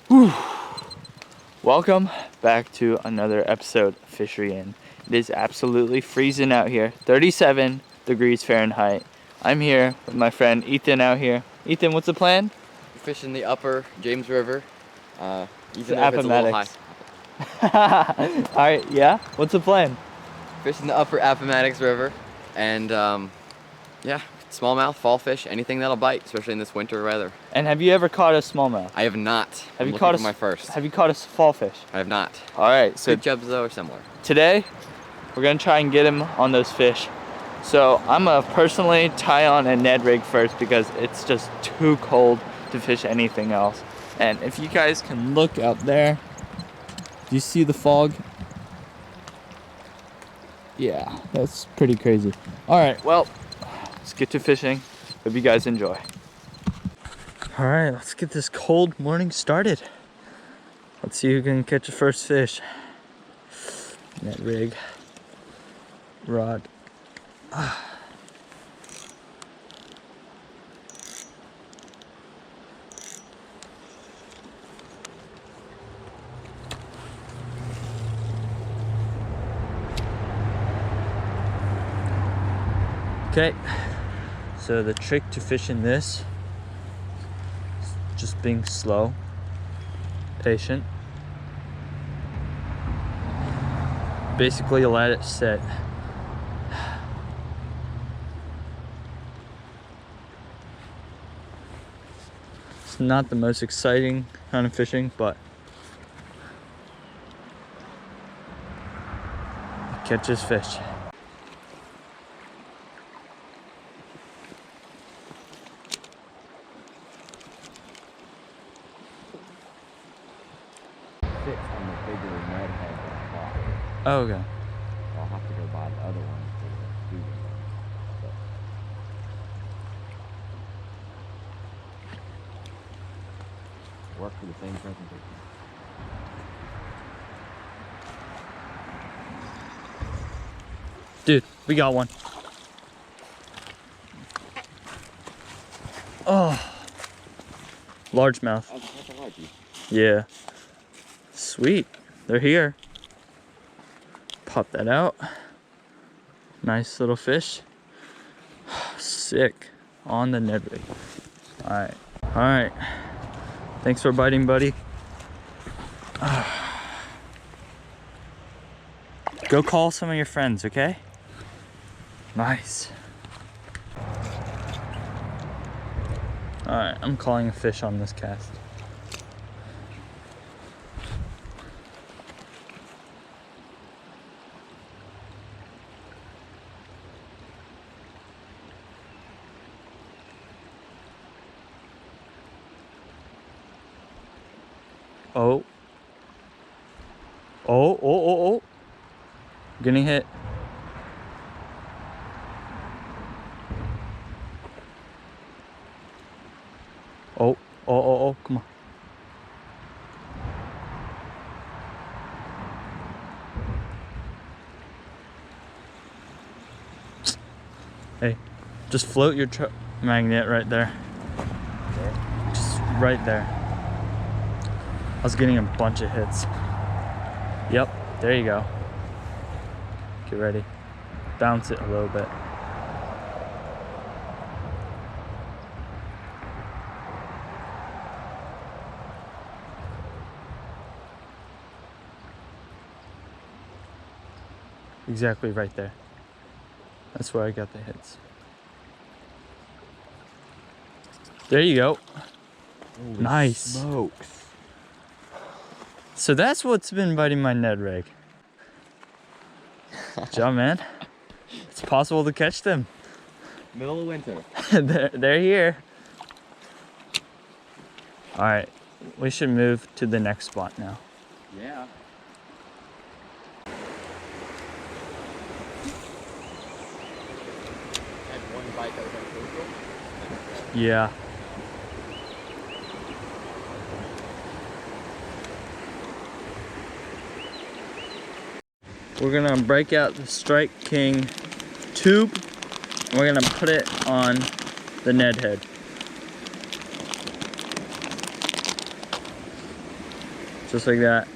Whew. Welcome back to another episode of FishingWithEthan. It is absolutely freezing out here, 37 degrees Fahrenheit. I'm here with my friend Ethan out here. Ethan, what's the plan? Fishing the upper James River, even though if it's a little high. Alright, yeah? What's the plan? Fishing the upper Appomattox River, and yeah, smallmouth, fall fish, anything that'll bite, especially in this winter weather. And have you ever caught a smallmouth? I have not. Have you caught my first? Have you caught a fall fish? I have not. Alright, so big chubs though are similar. Today, we're gonna try and get him on those fish. So I'm gonna personally tie on a Ned Rig first because it's just too cold to fish anything else. And if you guys can look out there, do you see the fog? Yeah, that's pretty crazy. All right, well, let's get to fishing. Hope you guys enjoy. All right, let's get this cold morning started. Let's see who can catch the first fish. Ned Rig, rod. Okay, so the trick to fishing this is just being slow, patient. Basically let it sit. It's not the most exciting kind of fishing, but it catches fish. Fits on the bigger Ned head than I thought. Oh, okay. So I'll have to go buy the other one for the student. Work for the same presentation. Dude, we got one. Oh, largemouth. Yeah. Sweet, they're here. Pop that out. Nice little fish. Sick. On the Ned Rig. Alright. Alright. Thanks for biting, buddy. Go call some of your friends, okay? Nice. Alright, I'm calling a fish on this cast. Oh. Oh. Getting hit. Oh, come on. Hey, just float your magnet right there. Just right there. I was getting a bunch of hits. Yep, there you go. Get ready. Bounce it a little bit. Exactly right there. That's where I got the hits. There you go. Holy nice. Smokes. So that's what's been biting my Ned Rig. Good job, man. It's possible to catch them. Middle of winter. They're here. All right, we should move to the next spot now. Yeah. Had one bite that was uncrucial. Yeah. We're gonna break out the Strike King tube. And we're gonna put it on the Ned head. Just like that.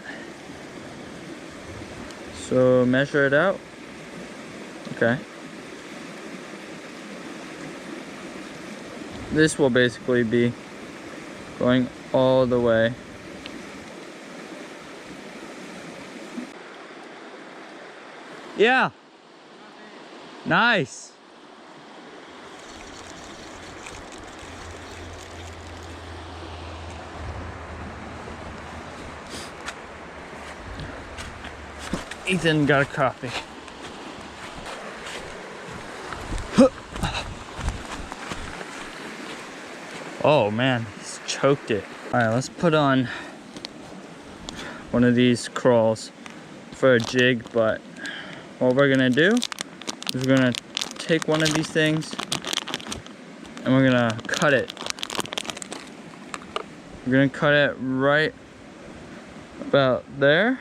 So measure it out. Okay. This will basically be going all the way. Yeah. Nice. Ethan got a crappie. Oh man, he's choked it. All right, let's put on one of these crawls for a jig, but what we're gonna do is we're gonna take one of these things and we're gonna cut it. We're gonna cut it right about there.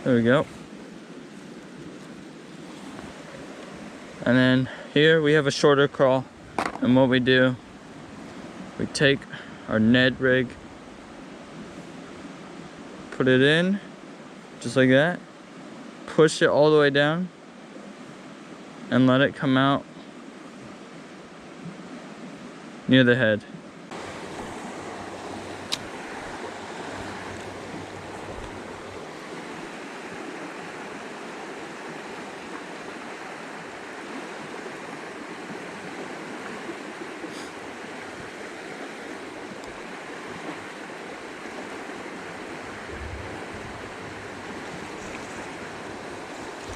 There we go. And then here we have a shorter crawl, and what we do, we take our Ned Rig, put it in, just like that, push it all the way down, and let it come out near the head.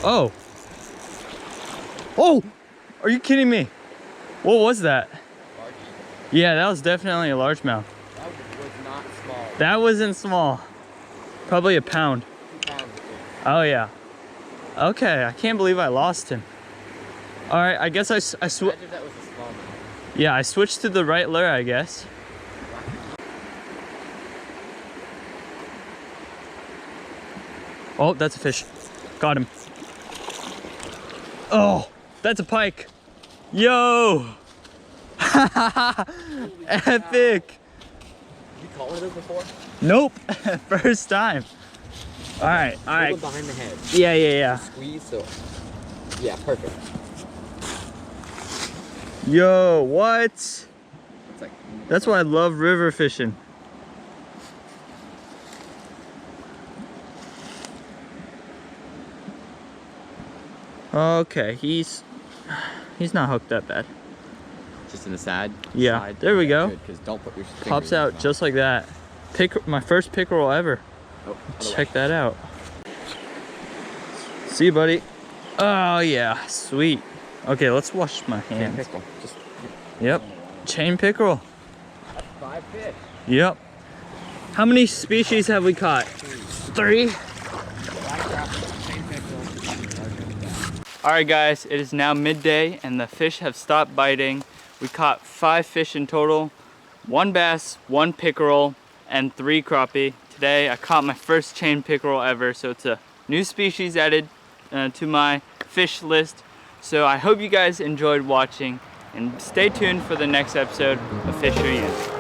Oh! Oh! Are you kidding me? What was that? Large. Yeah, that was definitely a largemouth. That was not small. That wasn't small. Probably a pound. 2 pounds. Oh yeah. Okay, I can't believe I lost him. All right, I guess I Imagine if that was a small one. yeah, I switched to the right lure, I guess. Oh, that's a fish. Got him. Oh, that's a pike. Yo! Epic! You caught one of those before? Nope, first time. All right, all right. Hold them behind the head. Yeah. Squeeze, so yeah, perfect. Yo, what? It's like That's why I love river fishing. Okay, he's not hooked that bad. just in the side. Yeah, side. there we go. Because don't put your fingers Pops in out his mouth. just like that. My first pickerel ever. Oh, other Check way. that out. See you, buddy. Oh yeah, sweet. Okay, let's wash my Chain hands. pickerel. Just Yep, chain pickerel. 5 fish. Yep. How many species have we caught? 3. All right, guys, it is now midday and the fish have stopped biting. We caught 5 fish in total, 1 bass, 1 pickerel, and 3 crappie. Today I caught my first chain pickerel ever, so it's a new species added to my fish list. So I hope you guys enjoyed watching, and stay tuned for the next episode of FishingWithEthan.